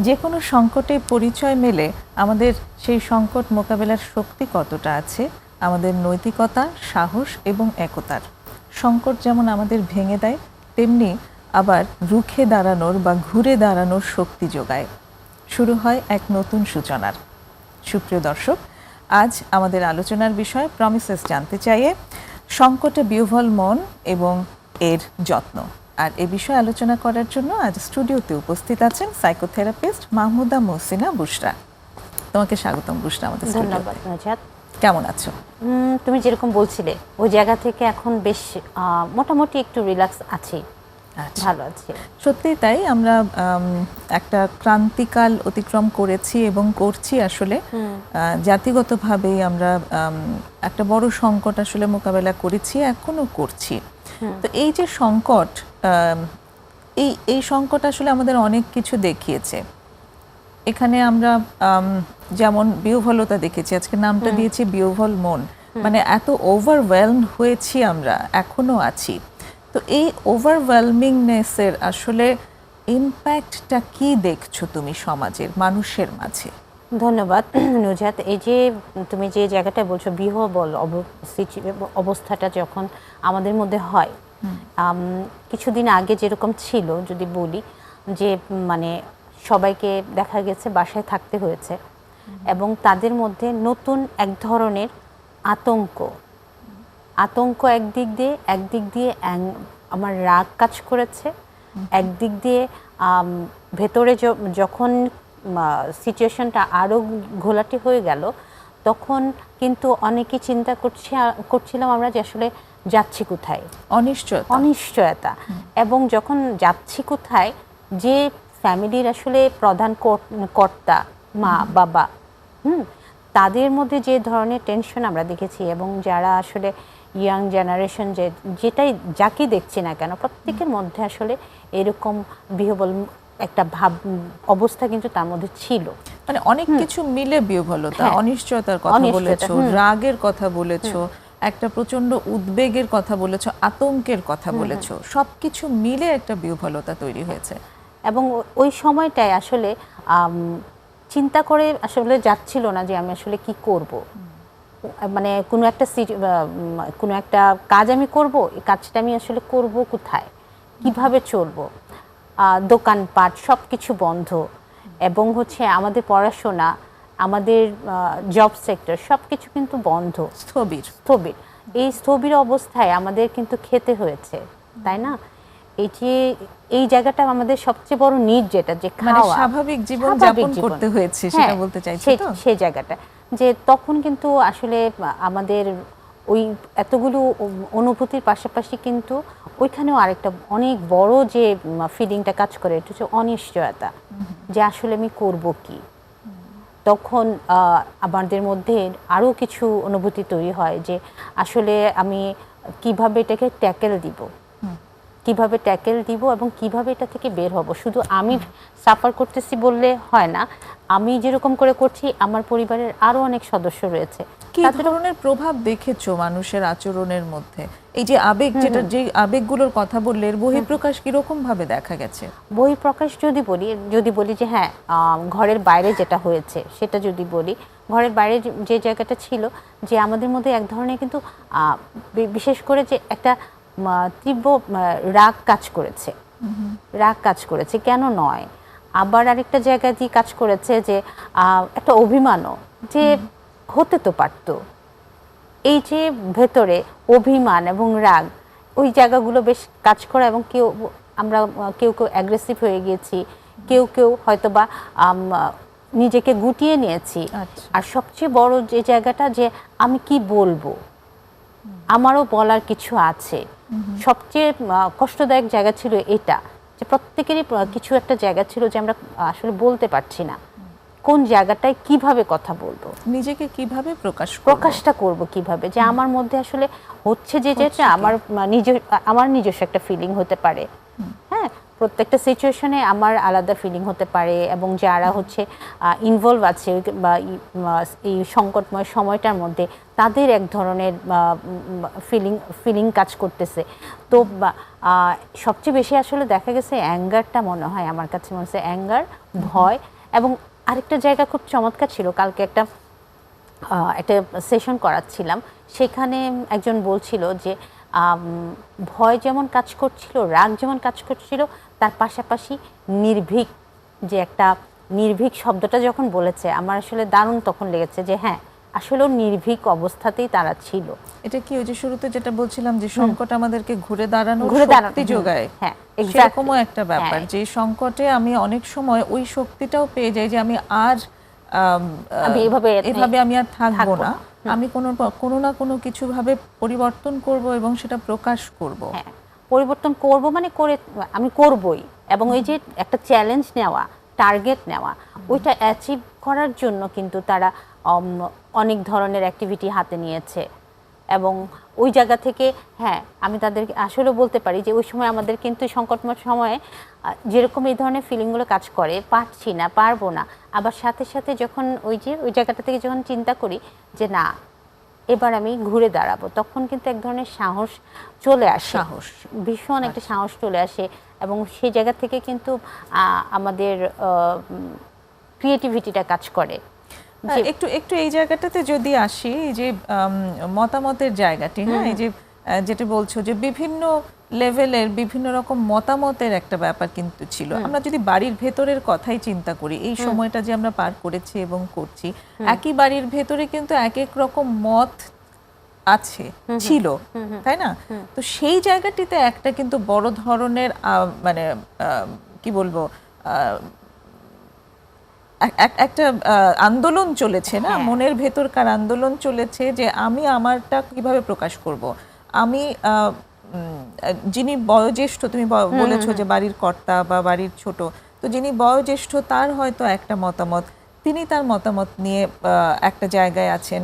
যে কোনো সংকটে পরিচয় মেলে আমাদের সেই সংকট মোকাবেলার শক্তি কতটা আছে, আমাদের নৈতিকতা, সাহস এবং একতার। সংকট যেমন আমাদের ভেঙে দেয়, তেমনি আবার রুখে দাঁড়ানোর বা ঘুরে দাঁড়ানোর শক্তি যোগায়। শুরু হয় এক নতুন সূচনার। সুপ্রিয় দর্শক, আজ আমাদের আলোচনার বিষয় প্রমিসেস জানতে চাইয়ে সংকটে বিহ্বল মন এবং এর যত্ন। আর এ বিষয়ে আলোচনা করার জন্য আজ স্টুডিওতে উপস্থিত আছেন সাইকোথেরাপিস্ট মাহমুদা মহসিনা বুশরা। তোমাকে স্বাগতম বুশরা আমাদের স্টুডিওতে। ধন্যবাদ নজাত। কেমন আছো? তুমি যেরকম বলছিলে ওই জায়গা থেকে এখন বেশ মোটামুটি একটু রিল্যাক্স আছি, ভালো আছি। সত্যি তাই, আমরা একটা ক্রান্তিকাল অতিক্রম করেছি এবং করছি আসলে। জাতিগতভাবেই আমরা একটা বড় সংকট আসলে মোকাবেলা করেছি, এখনো করছি। তো এই যে সংকট, এই সংকট আসলে আমাদের অনেক কিছু দেখিয়েছে। এখানে আমরা যেমন বিহ্বলতা দেখেছি, আজকে নামটা দিয়েছি বিহ্বল মন, মানে এত ওভারওয়েলমড হয়েছি আমরা, এখনো আছি। তো এই ওভারওয়েলমিংনেসের আসলে ইম্প্যাক্টটা কি দেখছো তুমি সমাজের মানুষের মাঝে? ধন্যবাদ নুজাত। এই যে তুমি যে জায়গাটা বলছো বিহ্বল অবস্থাটা যখন আমাদের মধ্যে হয়, কিছুদিন আগে যেরকম ছিল যদি বলি, যে মানে সবাইকে দেখা গেছে বাসায় থাকতে হয়েছে এবং তাদের মধ্যে নতুন এক ধরনের আতঙ্ক একদিক দিয়ে আমার রাগ কাজ করেছে, একদিক দিয়ে ভেতরে যখন সিচুয়েশনটা আরও ঘোলাটে হয়ে গেল, তখন কিন্তু অনেকে চিন্তা করছিলাম আমরা যে আসলে যাচ্ছি কোথায়, অনিশ্চয়তা। এবং যখন যাচ্ছি কোথায়, যে ফ্যামিলির আসলে প্রধান কর্তা মা বাবা, তাদের মধ্যে যে ধরনের টেনশন আমরা দেখেছি, এবং যারা আসলে ইয়াং জেনারেশন যেটাই যাকে দেখছি না কেন, প্রত্যেকের মধ্যে আসলে এরকম বিহ্বল একটা অবস্থা কিন্তু তার মধ্যে ছিল। মানে অনেক কিছু মিলে বিহ্বলতা, অনিশ্চয়তার কথা বলেছো, রাগের কথা বলেছো, একটা প্রচন্ড উদ্বেগের কথা বলেছো, আতঙ্কের কথা বলেছো, সবকিছু মিলে একটা বিহ্বলতা তৈরি হয়েছে। এবং ওই সময়টায় আসলে চিন্তা করে আসলে যাচ্ছিল না যে আমি আসলে কি করব, মানে কোনো একটা কাজ আমি করব, এই কাজটা আমি আসলে করব কোথায়, কিভাবে চলবো, দোকানপাট সব কিছু বন্ধ, এবং আমাদের পড়াশোনা, আমাদের জব সেক্টর সব কিছু কিন্তু বন্ধ, স্থবির। এই স্থবির অবস্থায় আমাদের কিন্তু খেতে হয়েছে, তাই না? এই জায়গাটা আমাদের সবচেয়ে বড় নিড, যেটা যে খাওয়া, স্বাভাবিক জীবন যাপন করতে হয়েছে, সেটা বলতে চাইছি তো। সেই জায়গাটা যে তখন কিন্তু আসলে আমাদের ওই এতগুলো অনুভূতির পাশাপাশি কিন্তু ওইখানেও আরেকটা অনেক বড় যে ফিলিংটা কাজ করে, এটা হচ্ছে অনিশ্চয়তা, যে আসলে আমি করব কি। তখন আমাদের মধ্যে আরও কিছু অনুভূতি তৈরি হয় যে আসলে আমি কিভাবে এটাকে ট্যাকেল দিব এবং কিভাবে এটা থেকে বের হব। শুধু আমি সাফার করতেছি বললে হয় না, আমি যেরকম করে করছি আমার পরিবারের আরো অনেক সদস্য রয়েছে। কি ধরনের প্রভাব দেখেছো মানুষের আচরণের মধ্যে? এই যে আবেগ, যে আবেগগুলোর কথা বললে, এর বহিঃপ্রকাশ কিরকম ভাবে দেখা গেছে? বহিঃপ্রকাশ যদি বলি যে হ্যাঁ, ঘরের বাইরে যেটা হয়েছে সেটা যদি বলি, ঘরের বাইরে যে জায়গাটা ছিল, যে আমাদের মধ্যে এক ধরনের কিন্তু বিশেষ করে যে একটা তীব্র রাগ কাজ করেছে, কেন নয়, আবার আরেকটা জায়গা দিয়ে কাজ করেছে যে একটা অভিমানও, যে হতে তো পারতো। এই যে ভেতরে অভিমান এবং রাগ, ওই জায়গাগুলো বেশ কাজ করে, এবং আমরা কেউ অ্যাগ্রেসিভ হয়ে গিয়েছি, কেউ হয়তো বা নিজেকে গুটিয়ে নিয়েছি। আর সবচেয়ে বড় যে জায়গাটা, যে আমি কি বলবো, আমারও বলার কিছু আছে। সবচেয়ে কষ্টদায়ক জায়গা ছিল এটা, যে প্রত্যেকেরই কিছু একটা জায়গা ছিল যে আমরা আসলে বলতে পারছি না কোন জায়গাটায় কিভাবে কথা বলবো, নিজেকে কিভাবে প্রকাশটা করব কিভাবে, যে আমার মধ্যে আসলে হচ্ছে যেটা আমার নিজস্ব একটা ফিলিং হতে পারে। হ্যাঁ, প্রত্যেকটা সিচুয়েশনে আমার আলাদা ফিলিং হতে পারে, এবং যারা ইনভলভ আছে বা এই সংকটময় সময়টার মধ্যে, তাদের এক ধরনের ফিলিং কাজ করতেছে। তো সবচেয়ে বেশি আসলে দেখা গেছে অ্যাঙ্গারটা, মনে হয় আমার কাছে মনে হচ্ছে অ্যাঙ্গার, ভয় এবং আরেকটা জায়গা খুব চমৎকার ছিল, কালকে একটা সেশন করাচ্ছিলাম, সেখানে একজন বলছিল যে ভয় যেমন কাজ করছিল, রাগ যেমন কাজ করছিল, তার পাশাপাশি নির্ভীক, যে একটা নির্ভীক শব্দটা যখন বলেছে আমার আসলে দারুণ তখন লেগেছে যে হ্যাঁ আসলেও নির্ভীক অবস্থাতেই তারা ছিল। এটা কি ওই যে শুরুতে যেটা বলছিলাম যে সংকট আমাদেরকে ঘুরে দাঁড়ানোর শক্তি যোগায়, হ্যাঁ সেরকমও একটা ব্যাপার যে সংকটে আমি অনেক সময় ওই শক্তিটাও পেয়ে যাই যে আমি আর এভাবে আমি আর থাকবো না, আমি কোনো না কোনো কিছু ভাবে পরিবর্তন করব এবং সেটা প্রকাশ করব। হ্যাঁ, পরিবর্তন করব মানে আমি করবই, এবং ওই যে একটা চ্যালেঞ্জ নেওয়া, টার্গেট নেওয়া, ওইটা অ্যাচিভ করার জন্য কিন্তু তারা অনেক ধরনের অ্যাক্টিভিটি হাতে নিয়েছে। এবং ওই জায়গা থেকে হ্যাঁ আমি তাদেরকে আসলে বলতে পারি যে ওই সময় আমাদের কিন্তু সংকটময় সময়ে যেরকম এই ধরনের ফিলিংগুলো কাজ করে, পারছি না, পারবো না, আবার সাথে সাথে যখন ওই জায়গাটা থেকে যখন চিন্তা করি যে না এবার আমি ঘুরে দাঁড়াবো, তখন কিন্তু এক ধরনের সাহস চলে আসে, ভীষণ একটা সাহস চলে আসে। এবং সেই জায়গা থেকে কিন্তু আমাদের ক্রিয়েটিভিটিটা কাজ করে। একটু একটু এই জায়গাটাতে যদি আসি, এই যে মতামতের জায়গাটি, হ্যাঁ এই যে যেটা বলছো যে বিভিন্ন লেভেলের বিভিন্ন রকম মতামতের একটা ব্যাপার কিন্তু ছিল। আমরা যদি বাড়ির ভেতরের কথাই চিন্তা করি, এই সময়টা যে আমরা পার করেছি এবং করছি, একই বাড়ির ভেতরে কিন্তু এক এক রকম মত আছে, ছিল, তাই না? তো সেই জায়গাটিতে একটা কিন্তু বড় ধরনের মানে কি বলবো একটা আন্দোলন চলেছে না, মনের ভেতরকার আন্দোলন চলেছে যে আমি আমারটা কিভাবে প্রকাশ করব। আমি যিনি বয়োজ্যেষ্ঠ, তুমি বলেছো যে বাড়ির কর্তা বা বাড়ির ছোট, তো যিনি বয়োজ্যেষ্ঠ তার হয়তো একটা মতামত, তিনি তার মতামত নিয়ে একটা জায়গায় আছেন,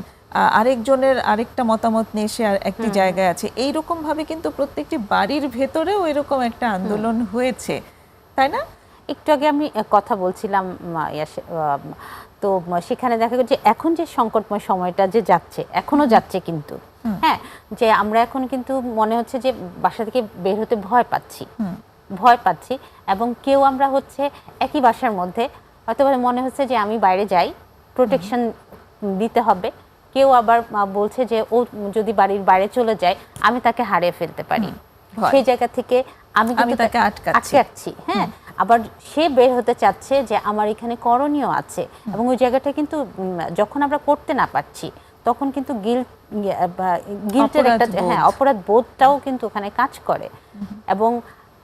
আরেকজনের আরেকটা মতামত নিয়ে সে আর একটি জায়গায় আছে। এইরকম ভাবে কিন্তু প্রত্যেকটি বাড়ির ভেতরেও এরকম একটা আন্দোলন হয়েছে, তাই না? একটু আগে আমি কথা বলছিলাম তো সেখানে দেখা গেল যে এখন যে সংকটময় সময়টা যে যাচ্ছে, এখনো যাচ্ছে কিন্তু হ্যাঁ, যে আমরা এখন কিন্তু মনে হচ্ছে যে বাসা থেকে বের হতে ভয় পাচ্ছি, এবং কেউ আমরা হচ্ছে একই বাসার মধ্যে হয়তো মনে হচ্ছে যে আমি বাইরে যাই, প্রোটেকশন দিতে হবে, কেউ আবার বলছে যে ও যদি বাড়ির বাইরে চলে যায় আমি তাকে হারিয়ে ফেলতে পারি, সেই জায়গা থেকে আমি তাকে আটকাচ্ছি। হ্যাঁ, আবার সে বের হতে চাচ্ছে যে আমার এখানে করণীয় আছে, এবং ওই জায়গাটা কিন্তু যখন আমরা করতে না পারছি তখন কিন্তু গিল্টের একটা অপরাধ বোধটাও কিন্তু ওখানে কাজ করে। এবং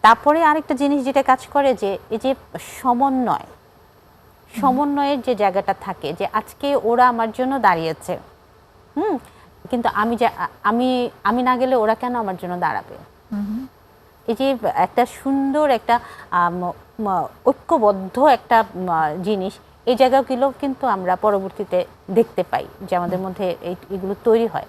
তারপরে আরেকটা জিনিস যেটা কাজ করে যে এই যে সমন্বয়ের যে জায়গাটা থাকে, যে আজকে ওরা আমার জন্য দাঁড়িয়েছে, কিন্তু আমি না গেলে ওরা কেন আমার জন্য দাঁড়াবে, এই যে একটা সুন্দর একটা ঐক্যবদ্ধ একটা জিনিস, এই জায়গাগুলো কিন্তু আমরা পরবর্তীতে দেখতে পাই যে আমাদের মধ্যে এগুলো তৈরি হয়।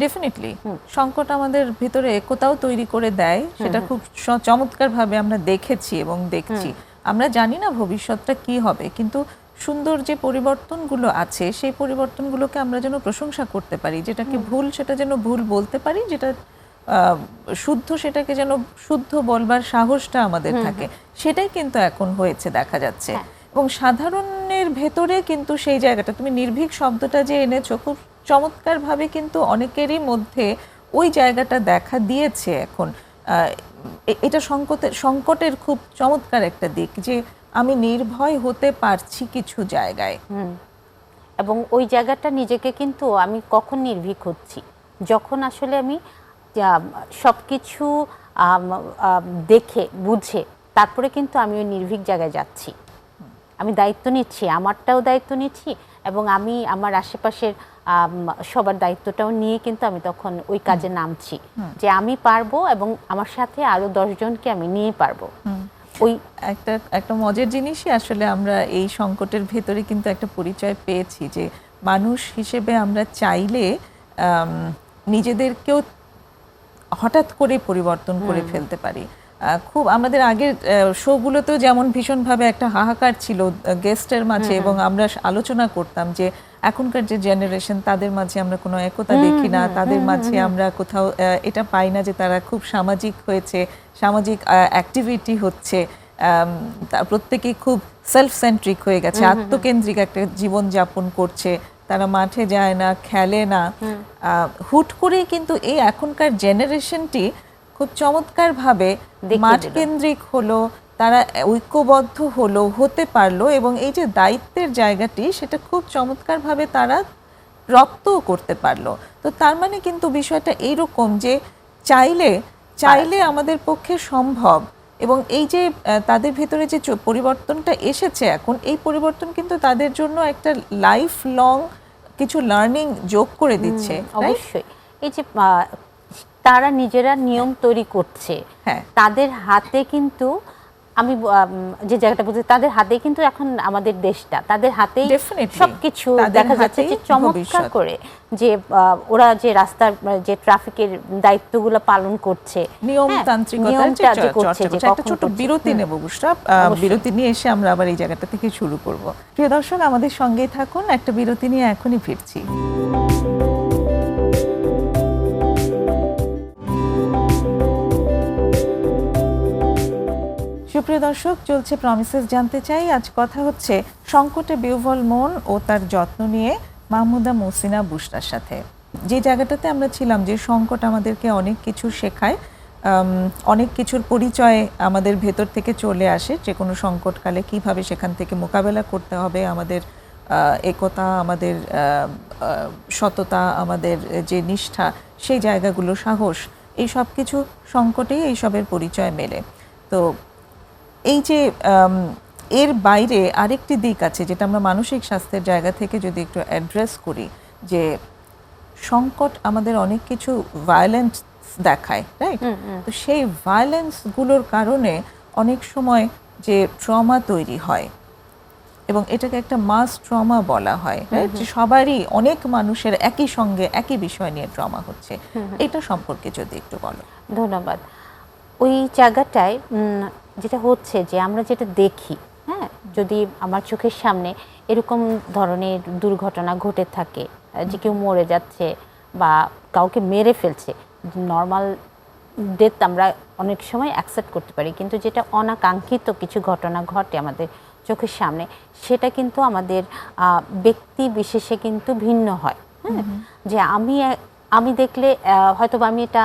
ডেফিনেটলি সংকট আমাদের ভিতরে একতাও তৈরি করে দেয়, সেটা খুব চমৎকারভাবে আমরা দেখেছি এবং দেখছি। আমরা জানি না ভবিষ্যৎটা কি হবে, কিন্তু সুন্দর যে পরিবর্তনগুলো আছে সেই পরিবর্তনগুলোকে আমরা যেন প্রশংসা করতে পারি, যেটাকে ভুল সেটা যেন ভুল বলতে পারি, যেটা শুদ্ধ সেটাকে যেন শুদ্ধ বলবার সাহসটা আমাদের থাকে, সেটাই কিন্তু এখন হয়েছে দেখা যাচ্ছে। এবং সাধারণের ভেতরে কিন্তু সেই জায়গাটা, তুমি নির্ভীক শব্দটা যে এনেছো খুব চমৎকারভাবে কিন্তু অনেকেরই মধ্যে ওই জায়গাটা দেখা দিয়েছে এখন। এটা সংকটের খুব চমৎকার একটা দিক যে আমি নির্ভয় হতে পারছি কিছু জায়গায়, এবং ওই জায়গাটা নিজেকে কিন্তু আমি কখন নির্ভীক হচ্ছি, যখন আসলে আমি সবকিছু দেখে বুঝে তারপরে কিন্তু আমি ওই নির্ভীক জায়গায় যাচ্ছি, আমি দায়িত্ব নিচ্ছি, আমারটাও দায়িত্ব নিচ্ছি, এবং আমি আমার আশেপাশের সবার দায়িত্বটাও নিয়ে কিন্তু আমি তখন ওই কাজে নামছি যে আমি পারবো, এবং আমার সাথে আরো 10 জনকে আমি নিয়ে পারবো। ওই একটা মজার জিনিসই আসলে আমরা এই সংকটের ভেতরে কিন্তু একটা পরিচয় পেয়েছি যে মানুষ হিসেবে আমরা চাইলে নিজেদেরকেও হঠাৎ করে পরিবর্তন করে ফেলতে পারি। খুব আমাদের আগের শোগুলোতেও যেমন ভীষণভাবে একটা হাহাকার ছিল গেস্টের মাঝে, এবং আমরা আলোচনা করতাম যে এখনকার যে জেনারেশন তাদের মাঝে আমরা কোনো একতা দেখি না, তাদের মাঝে আমরা কোথাও এটা পাই না যে তারা খুব সামাজিক হয়েছে, সামাজিক অ্যাক্টিভিটি হচ্ছে, প্রত্যেকেই খুব সেলফ সেন্ট্রিক হয়ে গেছে, আত্মকেন্দ্রিক একটা জীবন যাপন করছে, তারা মাঠে যায় না, খেলে না। হুট করেই কিন্তু এই এখনকার জেনারেশনটি খুব চমৎকারভাবে মাঠ কেন্দ্রিক হলো, তারা ঐক্যবদ্ধ হলো, হতে পারলো, এবং এই যে দায়িত্বের জায়গাটি সেটা খুব চমৎকারভাবে তারা রপ্তও করতে পারলো। তো তার মানে কিন্তু বিষয়টা এইরকম যে চাইলে আমাদের পক্ষে সম্ভব, এবং এই যে তাদের ভিতরে যে পরিবর্তনটা এসেছে এখন, এই পরিবর্তন কিন্তু তাদের জন্য একটা লাইফ লং কিছু লার্নিং যোগ করে দিচ্ছে। অবশ্যই এই যে তারা নিজেরা নিয়ম তৈরি করছে, তাদের হাতে কিন্তু আমি যে জায়গাটা বুঝি, তাদের হাতে কিন্তু এখন আমাদের দেশটা তাদের হাতেই সবকিছু দেখা যাচ্ছে যে চমৎকার করে, যে ওরা যে রাস্তার যে ট্রাফিকের দায়িত্বগুলো পালন করছে, নিয়মতান্ত্রিকতার যে চর্চা করছে। একটা ছোট বিরতি নেব বুশরা, বিরতি নিয়ে এসে আমরা আবার এই জায়গাটা থেকে শুরু করব। প্রিয় দর্শক, আমাদের সঙ্গেই থাকুন, একটা বিরতি নিয়ে এখনই ফিরছি। সুপ্রিয় দর্শক, চলছে প্রমিসেস জানতে চাই। আজ কথা হচ্ছে সংকটে বিহ্বল মন ও তার যত্ন নিয়ে মাহমুদা মহসিনা বুশরার সাথে। যে জায়গাটাতে আমরা ছিলাম, যে সংকট আমাদেরকে অনেক কিছু শেখায়, অনেক কিছুর পরিচয় আমাদের ভেতর থেকে চলে আসে, যে কোনো সংকটকালে কিভাবে সেখান থেকে মোকাবেলা করতে হবে, আমাদের একতা, আমাদের সততা, আমাদের যে নিষ্ঠা, সেই জায়গাগুলো, সাহস, এই সব কিছু সংকটেই এইসবের পরিচয় মেলে। তো এই যে এর বাইরে আরেকটি দিক আছে, যেটা আমরা মানসিক স্বাস্থ্যের জায়গা থেকে যদি একটু অ্যাড্রেস করি, যে সংকট আমাদের অনেক কিছু ভায়োলেন্স দেখায়, রাইট? তো সেই ভায়োলেন্সগুলোর কারণে অনেক সময় যে ট্রমা তৈরি হয়, এবং এটাকে একটা মাস ট্রমা বলা হয়, যে সবারই, অনেক মানুষের একই সঙ্গে একই বিষয় নিয়ে ট্রমা হচ্ছে। এটা সম্পর্কে যদি একটু বলো। ধন্যবাদ। ওই জায়গাটায় যেটা হচ্ছে, যে আমরা যেটা দেখি, যদি আমার চোখের সামনে এরকম ধরনের দুর্ঘটনা ঘটে থাকে, যে কেউ মরে যাচ্ছে বা কাউকে মেরে ফেলছে, নর্মাল ডেথ আমরা অনেক সময় অ্যাকসেপ্ট করতে পারি, কিন্তু যেটা অনাকাঙ্ক্ষিত কিছু ঘটনা ঘটে আমাদের চোখের সামনে, সেটা কিন্তু আমাদের ব্যক্তি বিশেষে কিন্তু ভিন্ন হয়। যে আমি দেখলে হয়তো আমি এটা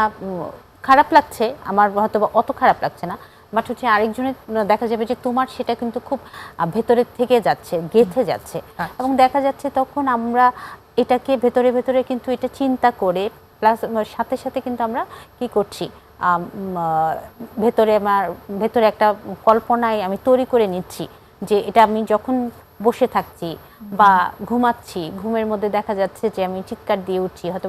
খারাপ লাগছে, আমার হয়তো অত খারাপ লাগছে না, বাট হচ্ছে আরেকজনের দেখা যাবে যে তোমার সেটা কিন্তু খুব ভেতরের থেকে যাচ্ছে, গেঁথে যাচ্ছে, এবং দেখা যাচ্ছে তখন আমরা এটাকে ভেতরে ভেতরে কিন্তু এটা চিন্তা করে, প্লাস সাথে সাথে কিন্তু আমরা কি করছি, ভেতরে একটা কল্পনায় আমি তৈরি করে নিচ্ছি, যে এটা আমি যখন বসে থাকছি বা ঘুমাচ্ছি, ঘুমের মধ্যে দেখা যাচ্ছে যে আমি চিৎকার দিয়ে উঠছি, হয়তো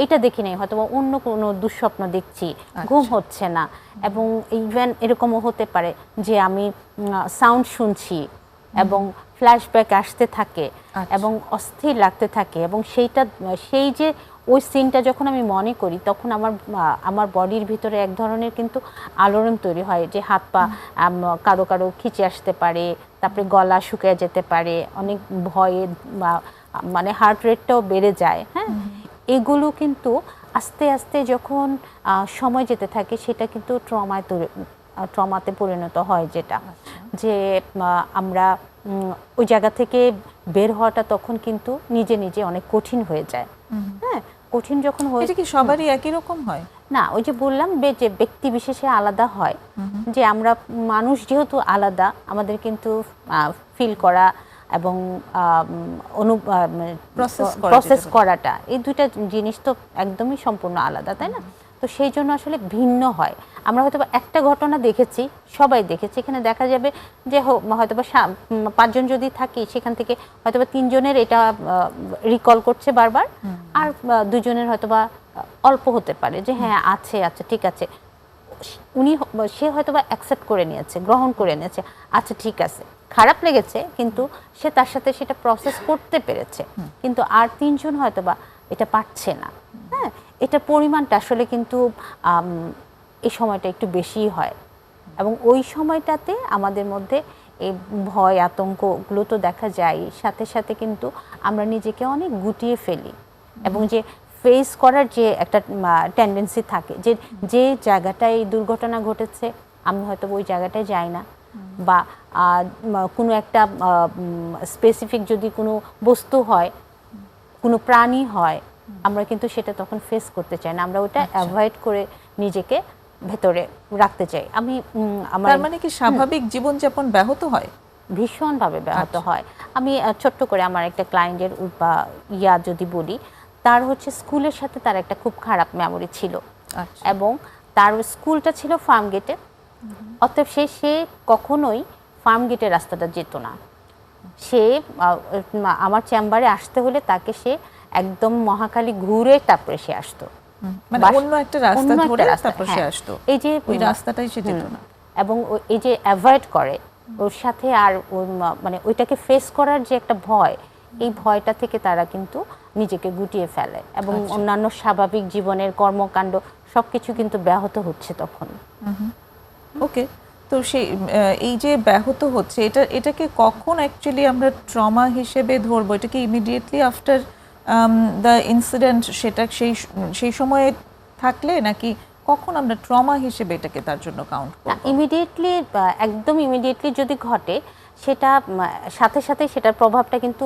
এটা দেখি নাই, হয়তো অন্য কোনো দুঃস্বপ্ন দেখছি, ঘুম হচ্ছে না, এবং ইভেন এরকমও হতে পারে যে আমি সাউন্ড শুনছি এবং ফ্ল্যাশব্যাক আসতে থাকে এবং অস্থির লাগতে থাকে, এবং সেই যে ওই সিনটা যখন আমি মনে করি, তখন আমার বডির ভিতরে এক ধরনের কিন্তু আলোড়ন তৈরি হয়, যে হাত পা কারো কারো খিচে আসতে পারে, তারপরে গলা শুকিয়ে যেতে পারে, অনেক ভয়ে মানে হার্ট রেটটাও বেড়ে যায়। এগুলো কিন্তু আস্তে আস্তে যখন সময় যেতে থাকে, সেটা কিন্তু ট্রমাতে পরিণত হয়, যেটা যে আমরা ওই জায়গা থেকে বের হওয়াটা তখন কিন্তু নিজে নিজে অনেক কঠিন হয়ে যায়। কঠিন যখন হয়ে, এটা কি সবারই একই রকম হয়? না, ওই যে বললাম যে ব্যক্তি বিশেষে আলাদা হয়, যে আমরা মানুষ যেহেতু আলাদা, আমাদের কিন্তু ফিল করা এবং প্রসেস করাটা, এই দুইটা জিনিস তো একদমই সম্পূর্ণ আলাদা, তাই না? তো সেই জন্য আসলে ভিন্ন হয়। আমরা হয়তো একটা ঘটনা দেখেছি, সবাই দেখেছি, এখানে দেখা যাবে যে হয়তো 5 জন যদি থাকি, সেখান থেকে হয়তো 3 জনের এটা রিকল করছে বারবার, আর 2 জনের হয়তো অল্প হতে পারে, যে হ্যাঁ আছে, আচ্ছা ঠিক আছে, সে হয়তো অ্যাকসেপ্ট করে নিয়েছে, গ্রহণ করে নিয়েছে, আচ্ছা ঠিক আছে, খারাপ লেগেছে, কিন্তু সে তার সাথে সেটা প্রসেস করতে পেরেছে, কিন্তু আর 3 জন হয়তো এটা পারছে না। এটা পরিমাণটা আসলে কিন্তু এই সময়টা একটু বেশিই হয়, এবং ওই সময়টাতে আমাদের মধ্যে এই ভয় আতঙ্কগুলো তো দেখা যায়, সাথে সাথে কিন্তু আমরা নিজেকে অনেক গুটিয়ে ফেলি, এবং যে ফেস করার যে একটা টেন্ডেন্সি থাকে, যে জায়গাটায় এই দুর্ঘটনা ঘটেছে, আমি হয়তো ওই জায়গাটায় যাই না, বা কোনো একটা স্পেসিফিক যদি কোনো বস্তু হয়, কোনো প্রাণী হয়, আমরা কিন্তু সেটা তখন ফেস করতে চাই না, আমরা ওটা অ্যাভয়েড করে নিজেকে ভেতরে রাখতে চাই। আমি আমার তার মানে কি স্বাভাবিক জীবনযাপন ব্যাহত হয়? ভীষণভাবে ব্যাহত হয়। আমি ছোট্ট করে আমার একটা ক্লায়েন্টের ইয়া যদি বলি, তার হচ্ছে স্কুলের সাথে তার একটা খুব খারাপ মেমোরি ছিল এবং তার স্কুলটা ছিল ফার্ম গেটে, অতএব সে কখনোই ফার্ম গেটের রাস্তাটা যেত না। সে আমার চেম্বারে আসতে হলে তাকে সে একদম মহাখালী ঘুরে তারপরে সে আসতো, মানে অন্য একটা রাস্তা ধরে তারপর সে আসতো, এই যে ওই রাস্তাটাই সে যেত না। এবং এই যে অ্যাভয়েড করে ওর সাথে আর মানে ওইটাকে ফেস করার যে একটা ভয়, এই ভয়টা থেকে তারা কিন্তু নিজেকে গুটিয়ে ফেলে এবং অন্যান্য স্বাভাবিক জীবনের কর্মকাণ্ড সবকিছু কিন্তু ব্যাহত হচ্ছে তখন। ওকে, তো সেই এই যে ব্যাহত হচ্ছে, এটাকে কখন অ্যাকচুয়ালি আমরা ট্রমা হিসেবে ধরবো? এটা কি ইমিডিয়েটলি আফটার দ্য ইনসিডেন্ট, সেটা সেই সময়ে থাকলে, নাকি কখন আমরা ট্রমা হিসেবে এটাকে তার জন্য কাউন্ট করব? ইমিডিয়েটলি, একদম ইমিডিয়েটলি যদি ঘটে সেটা সাথে সাথে সেটার প্রভাবটা কিন্তু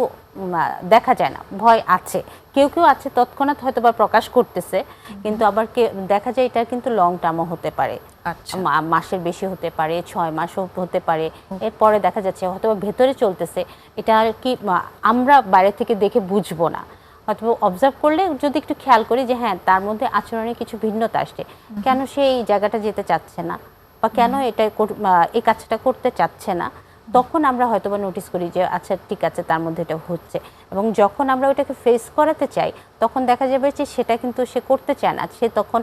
দেখা যায় না। ভয় আছে, কেউ কেউ আছে তৎক্ষণাৎ হয়তো বা প্রকাশ করতেছে, কিন্তু আবার দেখা যায় এটা কিন্তু লং টার্মও হতে পারে, মাসের বেশি হতে পারে, 6 মাসও হতে পারে। এরপরে দেখা যাচ্ছে হয়তো ভেতরে চলতেছে, এটা আর কি আমরা বাইরে থেকে দেখে বুঝবো না, হয়তো অবজার্ভ করলে যদি একটু খেয়াল করি যে হ্যাঁ তার মধ্যে আচরণে কিছু ভিন্নতা আসছে, কেন সে এই জায়গাটা যেতে চাচ্ছে না বা কেন এটা এই কাজটা করতে চাচ্ছে না, তখন আমরা হয়তো বা নোটিস করি যে আচ্ছা ঠিক আছে তার মধ্যে এটা হচ্ছে। এবং যখন আমরা ওইটাকে ফেস করাতে চাই তখন দেখা যাবে যে সেটা কিন্তু সে করতে চায় না, সে তখন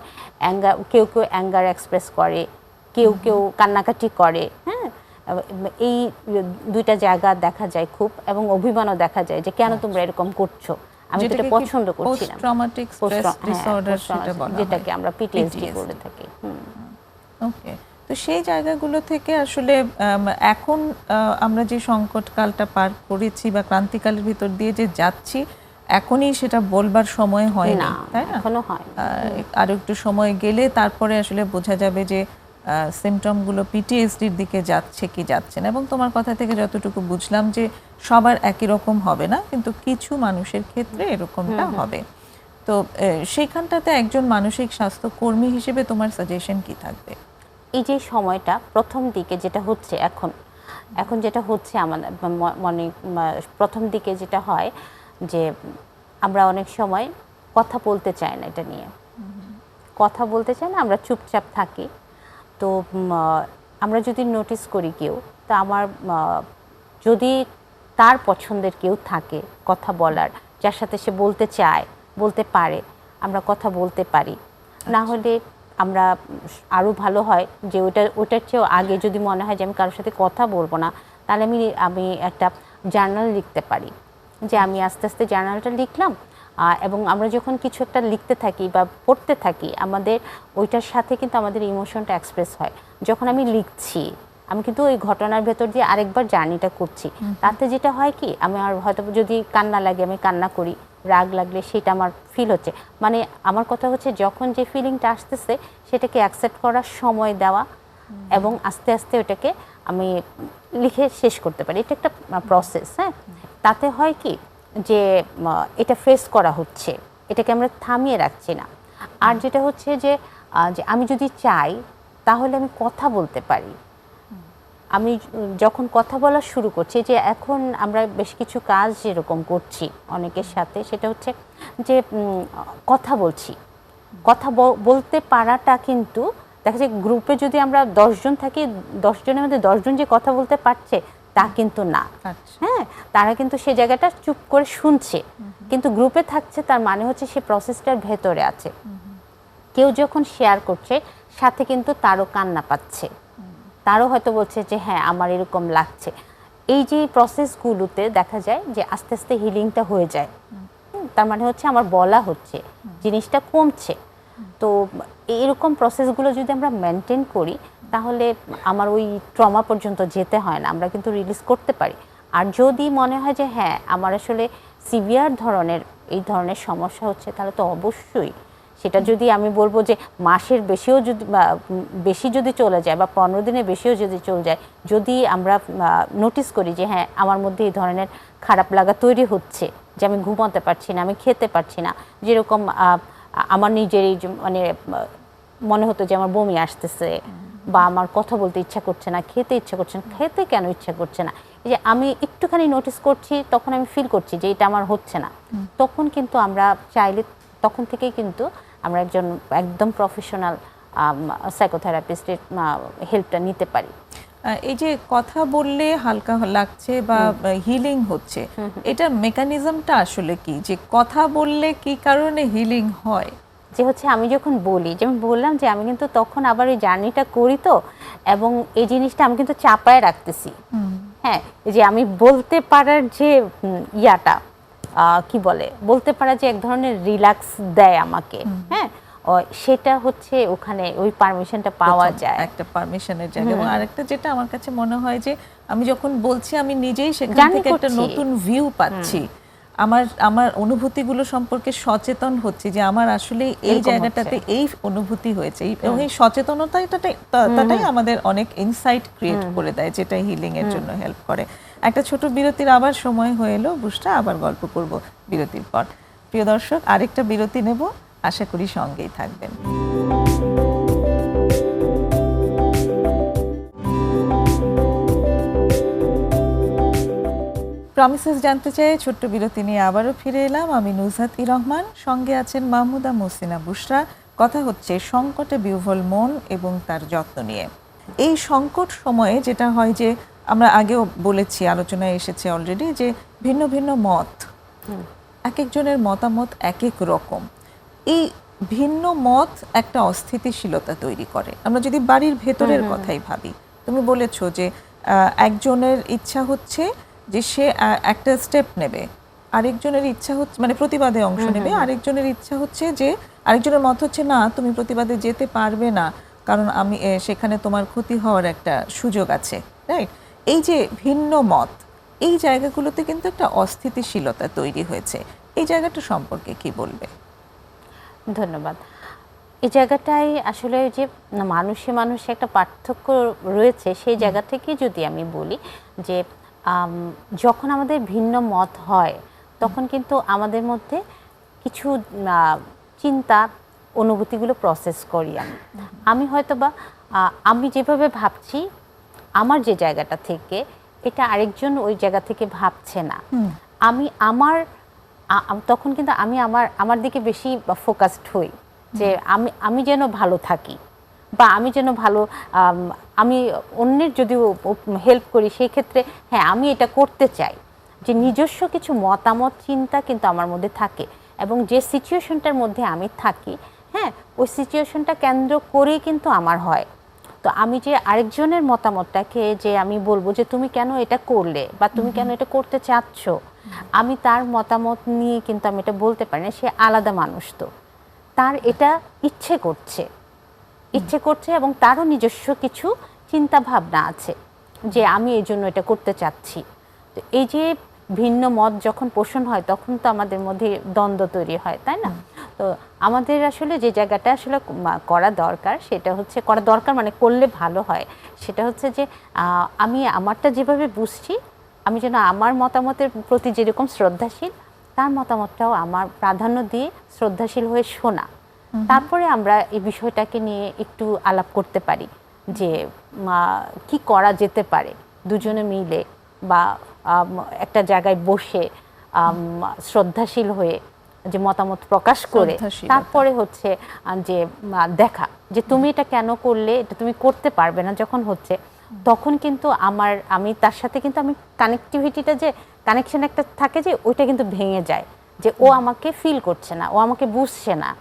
কেউ কেউ অ্যাঙ্গার এক্সপ্রেস করে, কেউ কেউ কান্নাকাটি করে। হ্যাঁ, এই দুইটা জায়গা দেখা যায় খুব, এবং অভিমানও দেখা যায় যে কেন তোমরা এরকম করছো, আমি তো এটা পছন্দ করছি না। পোস্ট ট্রমাটিক স্ট্রেস ডিসঅর্ডার সেটা বলা হয়, যেটাকে আমরা পিটিএসডি বলে থাকি। ওকে, তো সেই জায়গাগুলো থেকে আসলে এখন আমরা যে সংকটকালটা পার করেছি বা ক্রান্তিকালের ভিতর দিয়ে যে যাচ্ছি, এখনই সেটা বলবার সময় হয় না, তাই না? এখনো হয়, আর একটু সময় গেলে তারপরে আসলে বোঝা যাবে যে সিমটমগুলো পিটিএসডির দিকে যাচ্ছে কি যাচ্ছে না। এবং তোমার কথা থেকে যতটুকু বুঝলাম যে সবার একই রকম হবে না, কিন্তু কিছু মানুষের ক্ষেত্রে এরকমটা হবে। তো সেইখানটাতে একজন মানসিক স্বাস্থ্য কর্মী হিসেবে তোমার সাজেশন কি থাকবে? এই যে সময়টা প্রথম দিকে যেটা হচ্ছে, এখন যেটা হচ্ছে আমাদের মনে প্রথম দিকে যেটা হয় যে আমরা অনেক সময় কথা বলতে চাই না, এটা নিয়ে কথা বলতে চাই না, আমরা চুপচাপ থাকি। তো আমরা যদি নোটিস করি কেউ, তা আমার যদি তার পছন্দের কেউ থাকে কথা বলার, যার সাথে সে বলতে চায়, বলতে পারে, আমরা কথা বলতে পারি। না হলে আমরা আরও ভালো হয় যে ওটার চেয়েও আগে যদি মনে হয় যে আমি কারোর সাথে কথা বলবো না, তাহলে আমি একটা জার্নাল লিখতে পারি, যে আমি আস্তে আস্তে জার্নালটা লিখলাম। এবং আমরা যখন কিছু একটা লিখতে থাকি বা পড়তে থাকি, আমাদের ওইটার সাথে কিন্তু আমাদের ইমোশনটা এক্সপ্রেস হয়। যখন আমি লিখছি, আমি কিন্তু ওই ঘটনার ভেতর দিয়ে আরেকবার জার্নিটা করছি। তাতে যেটা হয় কি, আমি আর হয়তো যদি কান্না লাগে আমি কান্না করি, রাগ লাগলে সেটা আমার ফিল হচ্ছে। মানে আমার কথা হচ্ছে যখন যে ফিলিংটা আসতেছে সেটাকে অ্যাকসেপ্ট করার সময় দেওয়া এবং আস্তে আস্তে ওটাকে আমি লিখে শেষ করতে পারি। এটা একটা প্রসেস। হ্যাঁ, তাতে হয় কি যে এটা ফেস করা হচ্ছে, এটাকে আমরা থামিয়ে রাখছি না। আর যেটা হচ্ছে যে আমি যদি চাই তাহলে আমি কথা বলতে পারি। আমি যখন কথা বলা শুরু করছি, যে এখন আমরা বেশ কিছু কাজ যেরকম করছি অনেকের সাথে, সেটা হচ্ছে যে কথা বলছি, কথা বলতে পারাটা কিন্তু দেখা যায় গ্রুপে যদি আমরা 10 জন থাকি, 10 জনের মধ্যে 10 জন যে কথা বলতে পারছে তা কিন্তু না। হ্যাঁ, তারা কিন্তু সে জায়গাটা চুপ করে শুনছে, কিন্তু গ্রুপে থাকছে, তার মানে হচ্ছে সে প্রসেসটার ভেতরে আছে। কেউ যখন শেয়ার করছে সাথে কিন্তু তারও কান্না পাচ্ছে, তারও হয়তো বলছে যে হ্যাঁ আমার এরকম লাগছে। এই যে প্রসেসগুলোতে দেখা যায় যে আস্তে আস্তে হিলিংটা হয়ে যায়। তার মানে হচ্ছে আমার বলা হচ্ছে, জিনিসটা কমছে। তো এরকম প্রসেসগুলো যদি আমরা মেনটেন করি তাহলে আমার ওই ট্রমা পর্যন্ত যেতে হয় না, আমরা কিন্তু রিলিজ করতে পারি। আর যদি মনে হয় যে হ্যাঁ আমার আসলে সিভিয়ার ধরনের এই ধরনের সমস্যা হচ্ছে, তাহলে তো অবশ্যই সেটা যদি আমি বলবো যে মাসের বেশিও যদি বেশি যদি চলে যায় বা 15 দিনের বেশিও যদি চলে যায়, যদি আমরা নোটিস করি যে হ্যাঁ আমার মধ্যে এই ধরনের খারাপ লাগা তৈরি হচ্ছে, যে আমি ঘুমাতে পারছি না, আমি খেতে পারছি না, যেরকম আমার নিজেরই মানে মনে হতো যে আমার বমি আসতেছে, বা আমার কথা বলতে ইচ্ছা করছে না, খেতে ইচ্ছা করছে না, খেতে কেন ইচ্ছা করছে না, এই যে আমি একটুখানি নোটিস করছি, তখন আমি ফিল করছি যে এটা আমার হচ্ছে না, তখন কিন্তু আমরা চাইলে তখন থেকেই কিন্তু আমরা একদম প্রফেশনাল সাইকোথেরাপিস্টের হেল্পটা নিতে পারি। এই যে কথা বললে হালকা লাগছে বা হিলিং হচ্ছে, এটার মেকানিজমটা আসলে কি, যে কথা বললে কি কারণে হিলিং হয়? যে হচ্ছে আমি যখন বলি, যেমন বললাম যে আমি কিন্তু তখন আবার ওই জার্নিটা করি, তো এবং এই জিনিসটা আমি কিন্তু চাপায় রাখতেছি। হ্যাঁ, যে আমি বলতে পারার যে ইয়াটা কি বলে, বলতে পারা যে এক ধরনের রিল্যাক্স দেয় আমাকে, হ্যাঁ, সেটা হচ্ছে ওখানে ওই পারমিশনটা পাওয়া যায়, একটা পারমিশনের জায়গা। এবং আরেকটা যেটা আমার কাছে মনে হয় যে আমি যখন বলছি আমি নিজেই সেখান থেকে একটা নতুন ভিউ পাচ্ছি, আমার অনুভূতিগুলো সম্পর্কে সচেতন হচ্ছে যে আমার আসলে এই জায়গাটাতে এই অনুভূতি হয়েছে, এবং এই সচেতনতাটাই আমাদের অনেক ইনসাইট ক্রিয়েট করে দেয়, যেটা হিলিং এর জন্য হেল্প করে। একটা ছোট বিরতির আবার সময় হয়ে এলো, বুঝটা আবার গল্প করব বিরতির পর। প্রিয় দর্শক, আরেকটা বিরতি নেব, আশা করি সঙ্গেই থাকবেন। প্রমিসেস জানতে চাই ছোট্ট বিরতি নিয়ে আবারও ফিরে এলাম। আমি নুজহাত রহমান, সঙ্গে আছেন মাহমুদা মহসিনা বুশরা। কথা হচ্ছে সংকটে বিহ্বল মন এবং তার যত্ন নিয়ে। এই সংকট সময়ে যেটা হয় যে আমরা আগেও বলেছি, আলোচনায় এসেছে অলরেডি, যে ভিন্ন ভিন্ন মত, এক একজনের মতামত এক এক রকম। এই ভিন্ন মত একটা অস্থিতিশীলতা তৈরি করে। আমরা যদি বাড়ির ভেতরের কথাই ভাবি, তুমি বলেছো যে একজনের ইচ্ছা হচ্ছে যে সে একটা স্টেপ নেবে, আরেকজনের ইচ্ছা হচ্ছে মানে প্রতিবাদে অংশ নেবে, আরেকজনের ইচ্ছা হচ্ছে যে, আরেকজনের মত হচ্ছে না তুমি প্রতিবাদে যেতে পারবে না, কারণ আমি সেখানে তোমার ক্ষতি হওয়ার একটা সুযোগ আছে, রাইট? এই যে ভিন্ন মত, এই জায়গাগুলোতে কিন্তু একটা অস্থিতিশীলতা তৈরি হয়েছে। এই জায়গাটা সম্পর্কে কি বলবে? ধন্যবাদ। এই জায়গাটাই আসলে যে মানুষে একটা পার্থক্য রয়েছে, সেই জায়গা থেকে যদি আমি বলি যে যখন আমাদের ভিন্ন মত হয়, তখন কিন্তু আমাদের মধ্যে কিছু চিন্তা অনুভূতিগুলো প্রসেস করি আমি হয়তোবা আমি যেভাবে ভাবছি আমার যে জায়গাটা থেকে, এটা আরেকজন ওই জায়গা থেকে ভাবছে না। আমি তখন কিন্তু আমি আমার দিকে বেশি ফোকাসড হই, যে আমি যেন ভালো থাকি, বা আমি যেন ভালো, আমি অন্যের যদি হেল্প করি সেই ক্ষেত্রে হ্যাঁ আমি এটা করতে চাই, যে নিজস্ব কিছু মতামত চিন্তা কিন্তু আমার মধ্যে থাকে, এবং যে সিচুয়েশনটার মধ্যে আমি থাকি, হ্যাঁ ওই সিচুয়েশনটা কেন্দ্র করেই কিন্তু আমার হয়। তো আমি যে আরেকজনের মতামতটাকে যে আমি বলবো যে তুমি কেন এটা করলে, বা তুমি কেন এটা করতে চাচ্ছ, আমি তার মতামত নিয়ে কিন্তু আমি এটা বলতে পারি না। সে আলাদা মানুষ, তো তার এটা ইচ্ছে করছে এবং তারও নিজস্ব কিছু চিন্তা ভাবনা আছে যে আমি এই জন্য এটা করতে চাচ্ছি। তো এই যে ভিন্ন মত যখন পোষণ হয়, তখন তো আমাদের মধ্যে দ্বন্দ্ব তৈরি হয়, তাই না? তো আমাদের আসলে যে জায়গাটা আসলে করা দরকার, সেটা হচ্ছে করা দরকার মানে করলে ভালো হয়, সেটা হচ্ছে যে আমি আমারটা যেভাবে বুঝছি, আমি যেন আমার মতামতের প্রতি যেরকম শ্রদ্ধাশীল, তার মতামতটাও আমার প্রাধান্য দিয়ে শ্রদ্ধাশীল হয়ে শোনা। তারপরে আমরা এই বিষয়টাকে নিয়ে একটু আলাপ করতে পারি যে কি করা যেতে পারে দুজনে মিলে, বা একটা জায়গায় বসে শ্রদ্ধাশীল হয়ে যে মতামত প্রকাশ করে, তারপরে হচ্ছে যে দেখা যে তুমি এটা কেন করলে, এটা তুমি করতে পারবে না যখন হচ্ছে, তখন কিন্তু আমি তার সাথে কিন্তু আমি কানেক্টিভিটিটা, যে কানেকশন একটা থাকে, যে ওইটা কিন্তু ভেঙে যায়, যে ও আমাকে ফিল করছে না, ও আমাকে বুঝছে না।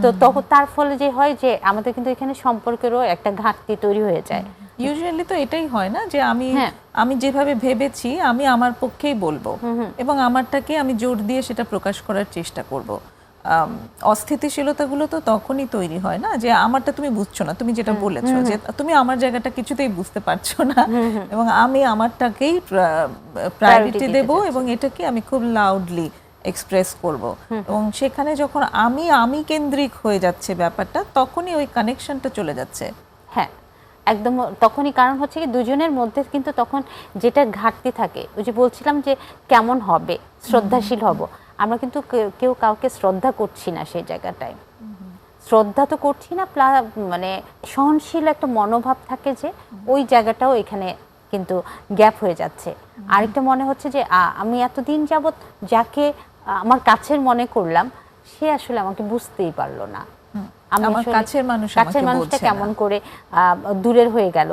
তো তখন তার ফলে যে হয় যে আমাদের কিন্তু এখানে সম্পর্কেরও একটা ঘাটতি তৈরি হয়ে যায়। ইউজুয়ালি তো এটাই হয় না, যে আমি যেভাবে ভেবেছি আমি আমার পক্ষেই বলবো, এবং আমারটাকে আমি জোর দিয়ে সেটা প্রকাশ করার চেষ্টা করব। অস্থিতিশীলতাগুলো তো তখনই তৈরি হয় না, যে আমারটা তুমি বুঝছো না, তুমি যেটা বলেছো যে তুমি আমার জায়গাটা কিছুতেই বুঝতে পারছো না, এবং আমি আমারটাকেই প্রায়োরিটি দেব, এবং এটাকে আমি খুব লাউডলি এক্সপ্রেস করব এবং সেখানে যখন আমি কেন্দ্রিক হয়ে যাচ্ছে ব্যাপারটা, তখনই ওই কানেকশনটা চলে যাচ্ছে। হ্যাঁ, একদম তখনই। কারণ হচ্ছে কি দুজনের মধ্যে কিন্তু তখন যেটা ঘাটতি থাকে, ওই যে বলছিলাম যে কেমন হবে, শ্রদ্ধাশীল হব, আমরা কিন্তু কেউ কাউকে শ্রদ্ধা করছি না সেই জায়গাটায়। শ্রদ্ধা তো করছি না, মানে সহনশীল একটা মনোভাব থাকে যে ওই জায়গাটাও এখানে কিন্তু গ্যাপ হয়ে যাচ্ছে। আরেকটা মনে হচ্ছে যে আমি এতদিন যাবৎ যাকে আমার কাছের মনে করলাম, সে আসলে আমাকে বুঝতেই পারলো না। আমার কাছের মানুষটা কেমন করে দূরের হয়ে গেল।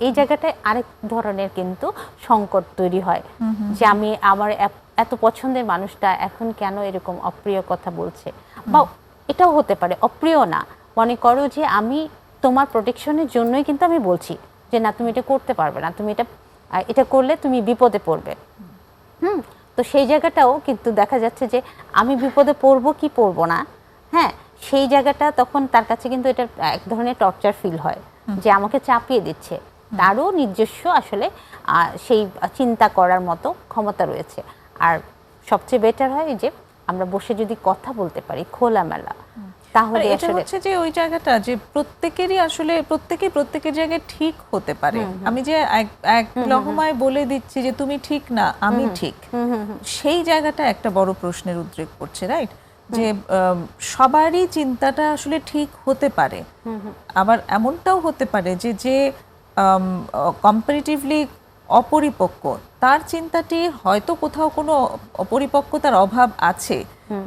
এই জায়গাটায় আরেক ধরনের কিন্তু সংকট তৈরি হয় যে আমি আমার এত পছন্দের মানুষটা এখন কেন এরকম অপ্রিয় কথা বলছে। বা এটাও হতে পারে অপ্রিয় না, মনে করো যে আমি তোমার প্রোটেকশনের জন্যই কিন্তু আমি বলছি যে না তুমি এটা করতে পারবে না, তুমি এটা করলে তুমি বিপদে পড়বে। তো সেই জায়গাটাও কিন্তু দেখা যাচ্ছে যে আমি বিপদে পড়বো কি পড়বো না, হ্যাঁ, সেই জায়গাটা তখন তার কাছে কিন্তু এটা এক ধরনের টর্চার ফিল হয় যে আমাকে চাপিয়ে দিচ্ছে। তারও নিজস্ব আসলে সেই চিন্তা করার মতো ক্ষমতা রয়েছে। আর সবচেয়ে বেটার হয় যে আমরা বসে যদি কথা বলতে পারি খোলামেলা, তাহলে এটা হচ্ছে যে ওই জায়গাটা যে প্রত্যেকেরই আসলে প্রত্যেকের জায়গায় ঠিক হতে পারে। আমি যে এক লহমায় বলে দিচ্ছি যে তুমি ঠিক না আমি ঠিক, সেই জায়গাটা একটা বড় প্রশ্নের উদ্রেক করছে, রাইট? যে সবারই চিন্তাটা আসলে ঠিক হতে পারে, আবার এমনটাও হতে পারে যে যে কম্পারেটিভলি অপরিপক্ক, তার চিন্তাটি হয়তো কোথাও কোনো অপরিপক্কতার অভাব আছে।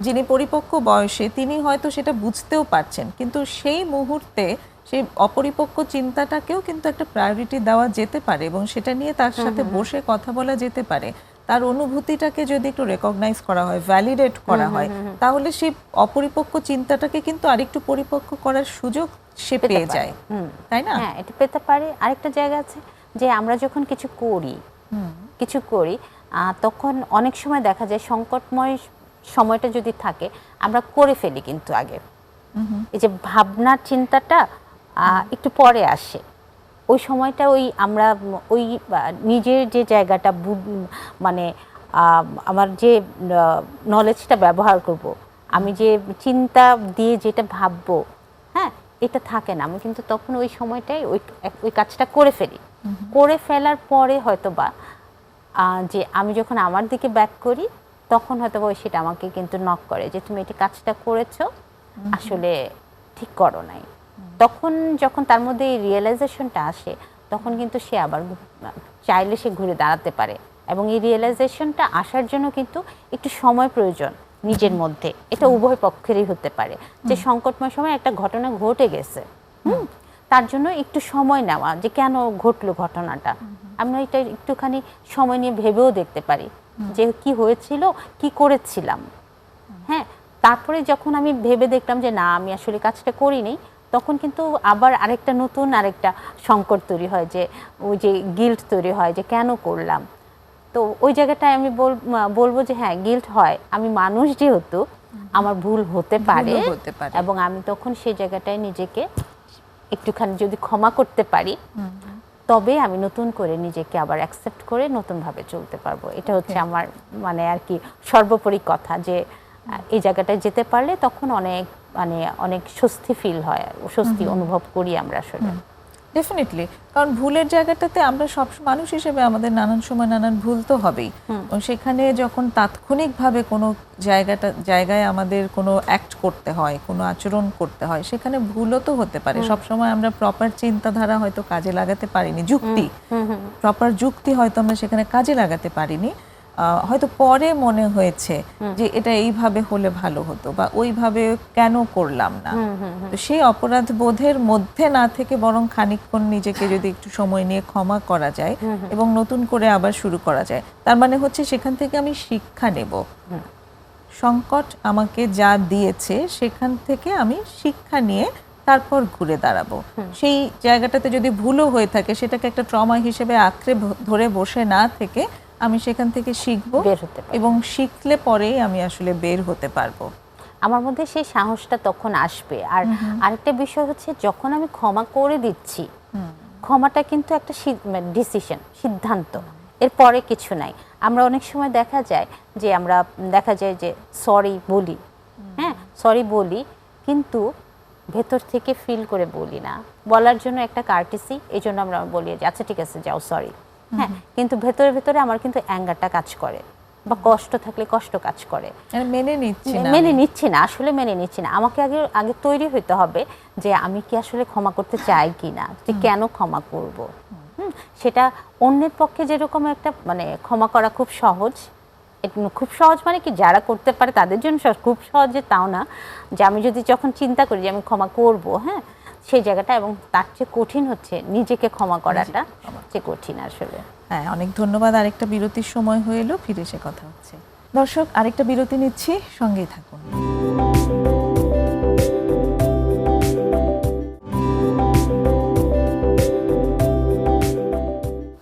যিনি পরিপক্ক বয়সে তিনি হয়তো সেটা বুঝতেও পারছেন, কিন্তু সেই মুহূর্তে সেই অপরিপক্ক চিন্তাটাকেও কিন্তু একটা প্রায়োরিটি দেওয়া যেতে পারে এবং সেটা নিয়ে তার সাথে বসে কথা বলা যেতে পারে। তার অনুভূতিটাকে যদি একটু রেকগনাইজ করা হয়, ভ্যালিডেট করা হয়, তাহলে সেই অপরিপক্ক চিন্তাটাকে কিন্তু আরেকটু পরিপক্ক করার সুযোগ সে পেয়ে যায়, তাই না? হ্যাঁ, এটা পেতে পারে। আরেকটা জায়গা আছে যে আমরা যখন কিছু করি তখন অনেক সময় দেখা যায় সংকটময় সময়টা যদি থাকে আমরা করে ফেলি, কিন্তু আগে এই যে ভাবনার চিন্তাটা একটু পরে আসে। ওই সময়টা আমরা নিজের যে জায়গাটা মানে আমার যে নলেজটা ব্যবহার করব, আমি যে চিন্তা দিয়ে যেটা ভাববো, হ্যাঁ, এটা থাকে না। আমি কিন্তু তখন ওই সময়টাই ওই কাজটা করে ফেলি। করে ফেলার পরে হয়তোবা যে আমি যখন আমার দিকে ব্যাক করি তখন হয়তোবা সেটা আমাকে কিন্তু নক করে যে তুমি এটা কাজটা করেছো, আসলে ঠিক করো নাই। তখন যখন তার মধ্যে এই রিয়েলাইজেশনটা আসে তখন কিন্তু সে আবার চাইলে সে ঘুরে দাঁড়াতে পারে। এবং এই রিয়েলাইজেশনটা আসার জন্য কিন্তু একটু সময় প্রয়োজন নিজের মধ্যে। এটা উভয় পক্ষেরই হতে পারে যে সংকটময় সময় একটা ঘটনা ঘটে গেছে, তার জন্য একটু সময় নেওয়া যে কেন ঘটলো ঘটনাটা, আমরা এটা একটুখানি সময় নিয়ে ভেবেও দেখতে পারি যে কি হয়েছিল, কি করেছিলাম। হ্যাঁ, তারপরে যখন আমি ভেবে দেখলাম যে না আমি আসলে কাজটা করিনি, তখন কিন্তু আবার আরেকটা নতুন সংকট তৈরি হয়, যে ওই যে গিল্ট তৈরি হয় যে কেন করলাম। তো ওই জায়গাটায় আমি বলবো যে হ্যাঁ, গিল্ট হয়, আমি মানুষ যেহেতু আমার ভুল হতে পারে, এবং আমি তখন সেই জায়গাটায় নিজেকে একটুখানি যদি ক্ষমা করতে পারি তবে আমি নতুন করে নিজেকে আবার অ্যাকসেপ্ট করে নতুনভাবে চলতে পারবো। এটা হচ্ছে আমার মানে আর কি সর্বোপরি কথা, যে এই জায়গাটায় যেতে পারলে তখন অনেক স্বস্তি ফিল হয়, স্বস্তি অনুভব করি আমরা আসলে। ডেফিনেটলি, কারণ ভুলের জায়গাটাতে আমরা সব মানুষ হিসেবে আমাদের নানান সময় নানান ভুল তো হবেই। সেখানে যখন তাৎক্ষণিকভাবে কোনো জায়গায় আমাদের কোনো অ্যাক্ট করতে হয়, কোনো আচরণ করতে হয়, সেখানে ভুলও তো হতে পারে। সবসময় আমরা প্রপার চিন্তাধারা হয়তো কাজে লাগাতে পারিনি, প্রপার যুক্তি হয়তো আমরা সেখানে কাজে লাগাতে পারিনি। হয়তো পরে মনে হয়েছে যে এটা এইভাবে হলে ভালো হতো বা ওইভাবে কেন করলাম না। তো সেই অপরাধ বোধের মধ্যে না থেকে বরং খানিকক্ষণ নিজেকে যদি একটু সময় নিয়ে ক্ষমা করা যায় এবং নতুন করে আবার শুরু করা যায়, তার মানে হচ্ছে সেখান থেকে আমি শিক্ষা নেব। সংকট আমাকে যা দিয়েছে সেখান থেকে আমি শিক্ষা নিয়ে তারপর ঘুরে দাঁড়াবো। সেই জায়গাটাতে যদি ভুলও হয়ে থাকে সেটাকে একটা ট্রমা হিসেবে আঁকড়ে ধরে বসে না থেকে আমি সেখান থেকে শিখবো এবং শিখলে পরেই আমি আসলে বের হতে পারবো। আমার মধ্যে সেই সাহসটা তখন আসবে। আর আরেকটা বিষয় হচ্ছে যখন আমি ক্ষমা করে দিচ্ছি, ক্ষমাটা কিন্তু একটা ডিসিশন, সিদ্ধান্ত। এরপরে কিছু নাই। আমরা অনেক সময় দেখা যায় যে সরি বলি, হ্যাঁ সরি বলি, কিন্তু ভেতর থেকে ফিল করে বলি না। বলার জন্য একটা কার্টিসি, এই জন্য আমরা বলি যে আচ্ছা ঠিক আছে যাও সরি, হ্যাঁ, কিন্তু ভেতরে ভেতরে আমার কিন্তু অ্যাঙ্গারটা কাজ করে, বা কষ্ট থাকলে কষ্ট কাজ করে। মেনে নিচ্ছি না, মেনে নিচ্ছি না, আসলে মেনে নিচ্ছি না। আমাকে আগে তৈরি হতে হবে যে আমি কি আসলে ক্ষমা করতে চাই কি না, যে কেন ক্ষমা করব। সেটা অন্যের পক্ষে যেরকম একটা মানে ক্ষমা করা খুব সহজ, খুব সহজ মানে কি যারা করতে পারে তাদের জন্য খুব সহজ যে তাও না, যে আমি যদি যখন চিন্তা করি যে আমি ক্ষমা করব, হ্যাঁ, সেই জায়গাটা, এবং তার চেয়ে কঠিন হচ্ছে নিজেকে ক্ষমা করাটা, সবচেয়ে কঠিন আসলে। হ্যাঁ, অনেক ধন্যবাদ। আরেকটা বিরতির সময় হয়ে এলো, ফিরে এসে কথা হচ্ছে। দর্শক, আরেকটা বিরতি নিচ্ছি, সঙ্গেই থাকুন।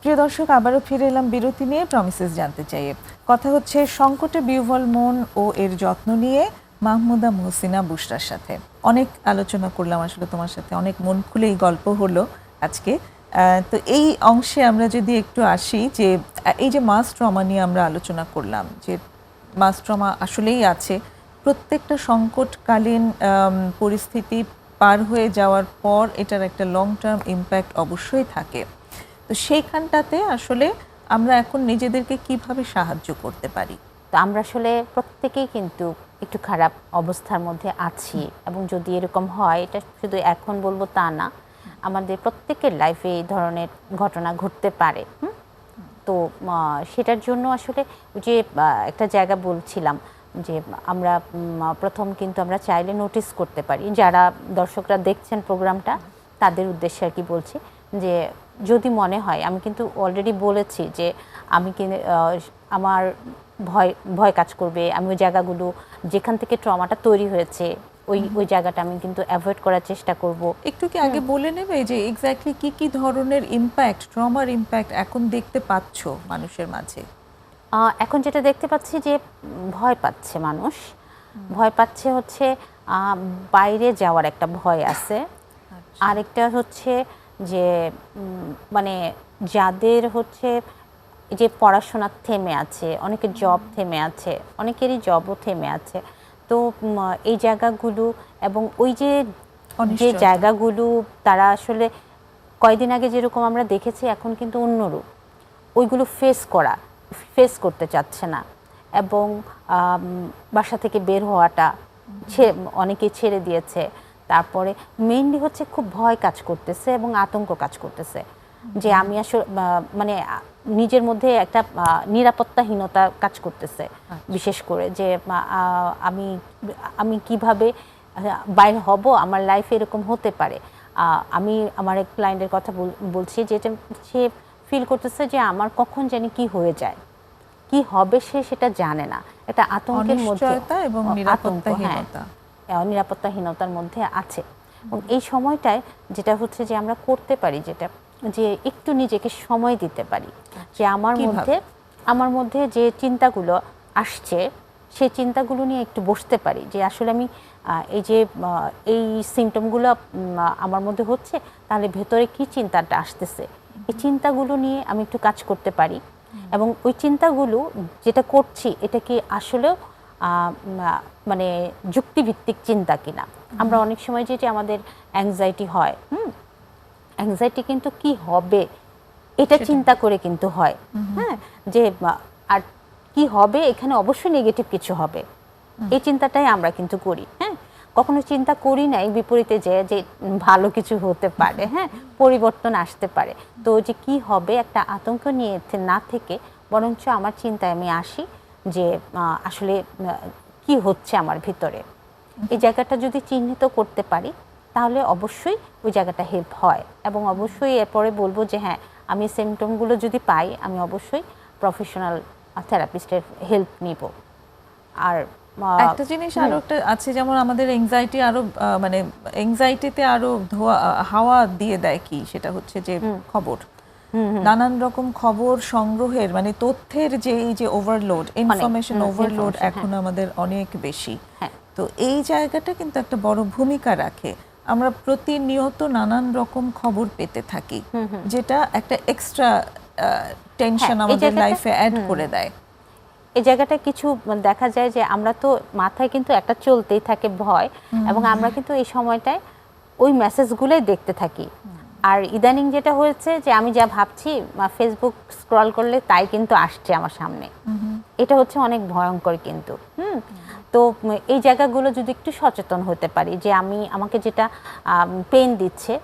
প্রিয় দর্শক, আবারও ফিরে এলাম বিরতি নিয়ে। প্রমিসেস জানতে চাইয়ে কথা হচ্ছে সংকটে বিহ্বল মন ও এর যত্ন নিয়ে মাহমুদা মুহসিনা বুশরার সাথে। অনেক আলোচনা করলাম আসলে তোমার সাথে, অনেক মন খুলেই গল্প হলো আজকে। তো এই অংশে আমরা যদি একটু আসি, যে এই যে মাস ট্রমা নিয়ে আমরা আলোচনা করলাম, যে মাস ট্রমা আসলেই আছে, প্রত্যেকটা সংকটকালীন পরিস্থিতি পার হয়ে যাওয়ার পর এটার একটা লং টার্ম ইম্প্যাক্ট অবশ্যই থাকে। তো সেইখানটাতে আসলে আমরা এখন নিজেদেরকে কিভাবে সাহায্য করতে পারি? তো আমরা আসলে প্রত্যেকেই কিন্তু একটু খারাপ অবস্থার মধ্যে আছি, এবং যদি এরকম হয়, এটা শুধু এখন বলবো তা না, আমাদের প্রত্যেকের লাইফে এই ধরনের ঘটনা ঘটতে পারে। তো সেটার জন্য আসলে যে একটা জায়গা বলছিলাম যে আমরা প্রথম কিন্তু আমরা চাইলে নোটিস করতে পারি, যারা দর্শকরা দেখছেন প্রোগ্রামটা তাদের উদ্দেশ্যে আর কি বলছি, যে যদি মনে হয়, আমি কিন্তু অলরেডি বলেছি যে আমি আমার ভয় কাজ করবে, আমি ওই জায়গাগুলো যেখান থেকে ট্রমাটা তৈরি হয়েছে ওই জায়গাটা আমি কিন্তু অ্যাভয়েড করার চেষ্টা করব। একটু কি আগে বলে নেবে যে এক্স্যাক্টলি কি কি ধরনের ইম্প্যাক্ট, ট্রমার ইম্প্যাক্ট এখন দেখতে পাচ্ছ মানুষের মাঝে? এখন যেটা দেখতে পাচ্ছি যে ভয় পাচ্ছে মানুষ, ভয় পাচ্ছে হচ্ছে বাইরে যাওয়ার একটা ভয় আছে। আরেকটা হচ্ছে যে মানে যাদের হচ্ছে যে পড়াশোনা থেমে আছে, অনেকের জব থেমে আছে, অনেকেরই জবও থেমে আছে। তো এই জায়গাগুলো এবং ওই যে জায়গাগুলো তারা আসলে কয়েকদিন আগে যেরকম আমরা দেখেছি, এখন কিন্তু অন্যরূপ, ওইগুলো ফেস করতে চাচ্ছে না, এবং বাসা থেকে বের হওয়াটা অনেকে ছেড়ে দিয়েছে। তারপরে মেইনলি হচ্ছে খুব ভয় কাজ করতেছে এবং আতঙ্ক কাজ করতেছে, যে আমি আসলে মানে নিজের মধ্যে একটা নিরাপত্তাহীনতা কাজ করতেছে, বিশেষ করে যে আমি কিভাবে বাইরে হব, আমার লাইফে এরকম হতে পারে। আমি আমার এক ক্লায়েন্টের কথা বলছি, যে সে ফিল করতেছে যে আমার কখন জানি কি হয়ে যায়, কি হবে সে সেটা জানে না, একটা আতঙ্কের মধ্যে এবং নিরাপত্তাহীনতার মধ্যে আছে। এবং এই সময়টায় যেটা হচ্ছে যে আমরা করতে পারি, যেটা যে একটু নিজেকে সময় দিতে পারি, যে আমার মধ্যে যে চিন্তাগুলো আসছে সেই চিন্তাগুলো নিয়ে একটু বসতে পারি, যে আসলে আমি এই সিমটমগুলো আমার মধ্যে হচ্ছে, তাহলে ভেতরে কি চিন্তাটা আসতেছে, এই চিন্তাগুলো নিয়ে আমি একটু কাজ করতে পারি। এবং ওই চিন্তাগুলো যেটা করছি এটা কি আসলেও মানে যুক্তিভিত্তিক চিন্তা কিনা। আমরা অনেক সময় যে আমাদের অ্যাংজাইটি হয়, অ্যাংজাইটি কিন্তু কি হবে এটা চিন্তা করে কিন্তু হয়, হ্যাঁ, যে আর কি হবে, এখানে অবশ্যই নেগেটিভ কিছু হবে, এই চিন্তাটাই আমরা কিন্তু করি। হ্যাঁ, কখনো চিন্তা করি না এই বিপরীতে যে ভালো কিছু হতে পারে, হ্যাঁ, পরিবর্তন আসতে পারে। তো যে কি হবে একটা আতঙ্ক নিয়ে না থেকে বরঞ্চ আমার চিন্তায় আমি আসি যে আসলে কি হচ্ছে আমার ভিতরে, এই জায়গাটা যদি চিহ্নিত করতে পারি তাহলে অবশ্যই ওই জায়গাটা হেল্প হয়। এবং অবশ্যই এরপরে বলবো যে হ্যাঁ, আমি সিমটমগুলো যদি পাই আমি অবশ্যই প্রফেশনাল থেরাপিস্টের হেল্প নিব। আর একটা জিনিস আরো একটা আছে, যেমন আমাদের এংজাইটি আরো মানে এংজাইটিতে আরো হাওয়া দিয়ে দেয় কি, সেটা হচ্ছে যে খবর, নানান রকম খবর সংগ্রহের মানে তথ্যের যে এই যে ওভারলোড, ইনফরমেশন ওভারলোড এখন আমাদের অনেক বেশি। তো এই জায়গাটা কিন্তু একটা বড় ভূমিকা রাখে। আমরা প্রতিনিয়ত নানান রকম খবর পেতে থাকি, যেটা একটা এক্সট্রা টেনশন হ্যাঁ, এই আমাদের জায়গাটা- লাইফে অ্যাড করে দেয়। এই জায়গাটা কিছু দেখা যায় যে আমরা তো মাথায় কিন্তু একটা চলতেই থাকে ভয়, এবং আমরা কিন্তু এই সময়টায় ওই মেসেজগুলোই দেখতে থাকি। আর ইদানিং যেটা হয়েছে যে আমি যা ভাবছি ফেসবুক স্ক্রল করলে তাই কিন্তু আসছে আমার সামনে। এটা হচ্ছে অনেক ভয়ঙ্কর কিন্তু। তো এই জায়গাগুলো যদি একটু সচেতন হতে পারি যে আমাকে যেটা পেন দিচ্ছে,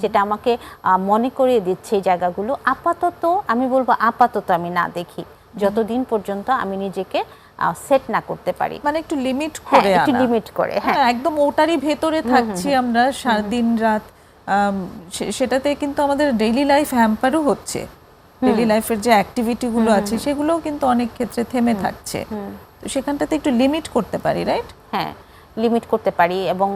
যেটা আমাকে মনে করিয়ে দিচ্ছে এই জায়গাগুলো, আপাতত আমি বলবো আপাতত আমি না দেখি, যতদিন পর্যন্ত আমি নিজেকে সেট না করতে পারি, মানে একটু লিমিট করে একটু আনা। লিমিট করে। হ্যাঁ, একদম ওটারই ভেতরে থাকছি আমরা দিন রাত, সেটাতে কিন্তু আমাদের ডেইলি লাইফ হ্যাম্পারও হচ্ছে। ডেইলি লাইফের যে অ্যাক্টিভিটি গুলো আছে সেগুলোও কিন্তু অনেক ক্ষেত্রে থেমে থাকছে। তো সেখানটাতে একটু লিমিট করতে পারি, রাইট? হ্যাঁ, লিমিট করতে পারি এবং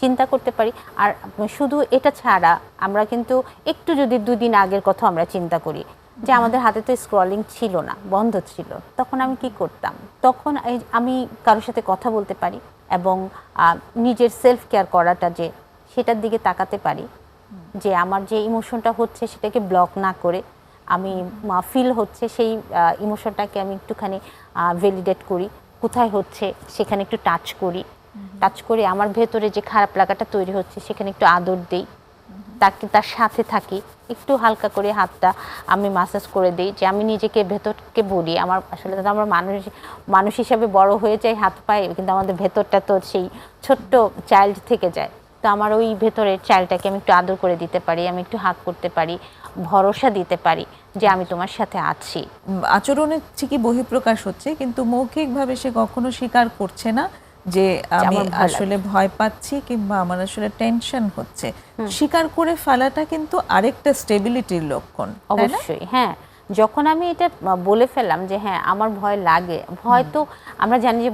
চিন্তা করতে পারি। আর শুধু এটা ছাড়া আমরা কিন্তু একটু যদি 2 দিন আগের কথা আমরা চিন্তা করি যে আমাদের হাতে তো স্ক্রলিং ছিল না, বন্ধ ছিল, তখন আমি কি করতাম? তখন আমি কারোর সাথে কথা বলতে পারি এবং নিজের সেলফ কেয়ার করাটা যে সেটার দিকে তাকাতে পারি, যে আমার যে ইমোশনটা হচ্ছে সেটাকে ব্লক না করে আমি ফিল হচ্ছে সেই ইমোশনটাকে আমি একটুখানি ভ্যালিডেট করি, কোথায় হচ্ছে সেখানে একটু টাচ করে আমার ভেতরে যে খারাপ লাগাটা তৈরি হচ্ছে সেখানে একটু আদর দেই, তার সাথে থাকি, একটু হালকা করে হাতটা আমি মাসাজ করে দিই, যে আমি নিজেকে ভেতরকে বলি আমার আসলে তো আমরা মানুষ হিসাবে বড় হয়ে যাই হাত পায়ে, কিন্তু আমাদের ভেতরটা তো সেই ছোট্ট চাইল্ড থেকে যায়। তো আমার ওই ভেতরের চাইল্ডটাকে আমি একটু আদর করে দিতে পারি, আমি একটু হাগ করতে পারি, ভরসা দিতে পারি যে আমি তোমার সাথে আছি। আচরণে ঠিকই বহিঃপ্রকাশ হচ্ছে, কিন্তু মৌখিকভাবে সে কখনো স্বীকার করছে না যে আমি আসলে ভয় পাচ্ছি কিংবা আমার আসলে টেনশন হচ্ছে। স্বীকার করে ফেলাটা কিন্তু আরেকটা স্টেবিলিটির লক্ষণ। অবশ্যই, হ্যাঁ। যখন আমি এটা বলে ফেললাম যে হ্যাঁ আমার ভয় লাগে, ভয় তো আমরা জানি যে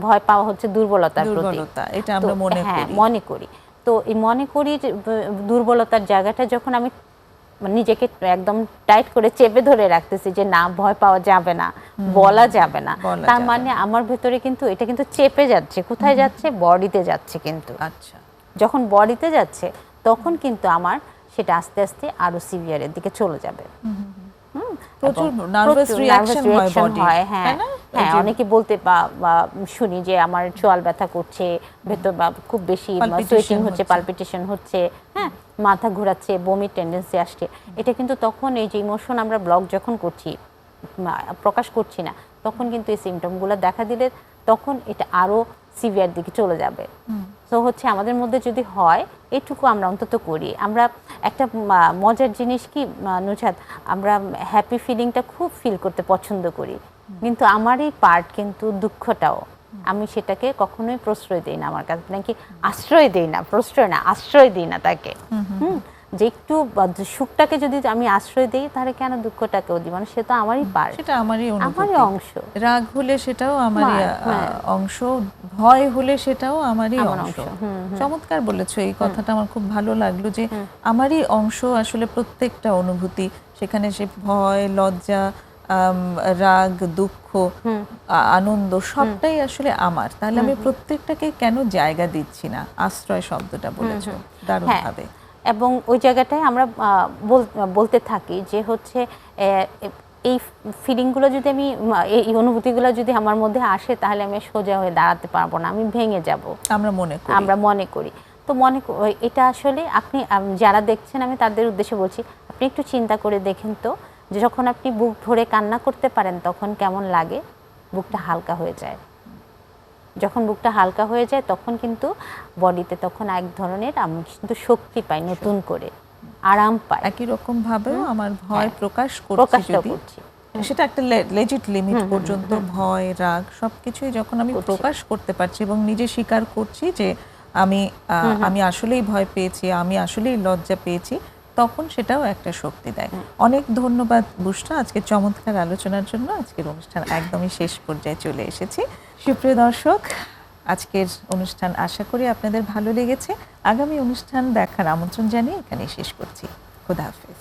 ভয় পাওয়া হচ্ছে দুর্বলতার প্রতীক, এটা আমরা মনে করি। তো এই মনে করি যে দুর্বলতার জায়গাটা যখন আমি নিজেকে একদম টাইট করে চেপে ধরে রাখতেছি যে না, ভয় পাওয়া যাবে না, বলা যাবে না, তার মানে আমার ভেতরে কিন্তু এটা কিন্তু চেপে যাচ্ছে। কোথায় যাচ্ছে? বডিতে যাচ্ছে। কিন্তু আচ্ছা, যখন বডিতে যাচ্ছে তখন কিন্তু আমার সেটা আস্তে আস্তে আরো সিভিয়ারের দিকে চলে যাবে। প্রচুর নার্ভাস রিঅ্যাকশন হয়। হ্যাঁ, অনেকে বলতে শুনি যে আমার চোয়াল ব্যথা করছে, ভেতর খুব বেশি সোয়েটিং হচ্ছে, পালপিটেশন হচ্ছে, হ্যাঁ, মাথা ঘোরাচ্ছে, বমির টেন্ডেন্সি আসছে। এটা কিন্তু তখন এই যে ইমোশন আমরা ব্লক যখন করছি, প্রকাশ করছি না, তখন কিন্তু এই সিমটমগুলো দেখা দিলে তখন এটা আরো সিভিয়ার দিকে চলে যাবে। তো হচ্ছে আমাদের মধ্যে যদি হয় এইটুকু আমরা অন্তত করি। আমরা একটা মজার জিনিস কি নুজহাত, আমরা হ্যাপি ফিলিংটা খুব ফিল করতে পছন্দ করি, কিন্তু আমার এই পার্ট কিন্তু দুঃখটাও আমি সেটাকে কখনোই প্রশ্রয় দিই না। আমার কাছে নাকি আশ্রয় দিই না, প্রশ্রয় না, আশ্রয় দিই না তাকে। যে একটু সুখটাকে যদি আমি আশ্রয় দিই তাহলে কেন দুঃখটাকেও দিই? মানে সে তো আমারই পার্ট, সেটা আমারই অংশ। রাগ হলে সেটাও আমারই অংশ, ভয় হলে সেটাও আমারই অংশ। চমৎকার বলেছো এই কথাটা, আমার খুব ভালো লাগলো যে আমারই অংশ আসলে প্রত্যেকটা অনুভূতি, সেখানে সে ভয়, লজ্জা, রাগ, দুঃখ, আনন্দ সবটাই আসলে আমার। তাহলে আমি প্রত্যেকটাকে কেন জায়গা দিচ্ছি না? আশ্রয় শব্দটা বলেছো দারুণভাবে। এবং ওই জায়গাটায় আমরা বলতে থাকি যে হচ্ছে এই ফিলিংগুলো যদি আমি, এই অনুভূতিগুলো যদি আমার মধ্যে আসে তাহলে আমি সোজা হয়ে দাঁড়াতে পারবো না, আমি ভেঙে যাব, আমরা মনে করি। তো এটা আসলে আপনি যারা দেখছেন, আমি তাদের উদ্দেশ্যে বলছি, আপনি একটু চিন্তা করে দেখেন তো যে যখন আপনি বুক ভরে কান্না করতে পারেন তখন কেমন লাগে? বুকটা হালকা হয়ে যায়। যখন বুকটা হালকা হয়ে যায় তখন কিন্তু বডিতে তখন এক ধরনের আমি কিন্তু শক্তি পাই, নতুন করে আরাম পাই। একই রকম ভাবেও আমার ভয় প্রকাশ করছি, সেটা একটা লেজিট লিমিট পর্যন্ত ভয়, রাগ সবকিছুই যখন আমি প্রকাশ করতে পারছি এবং নিজে স্বীকার করছি যে আমি আসলেই ভয় পেয়েছি, আমি আসলেই লজ্জা পেয়েছি, তখন সেটাও একটা শক্তি দেয়। অনেক ধন্যবাদ বুশরা আজকে চমৎকার আলোচনার জন্য। আজকের অনুষ্ঠান একদমই শেষ পর্যায়ে চলে এসেছি। সুপ্রিয় দর্শক, আজকের অনুষ্ঠান আশা করি আপনাদের ভালো লেগেছে। আগামী অনুষ্ঠান দেখার আমন্ত্রণ জানিয়ে এখানেই শেষ করছি। খোদা হাফেজ।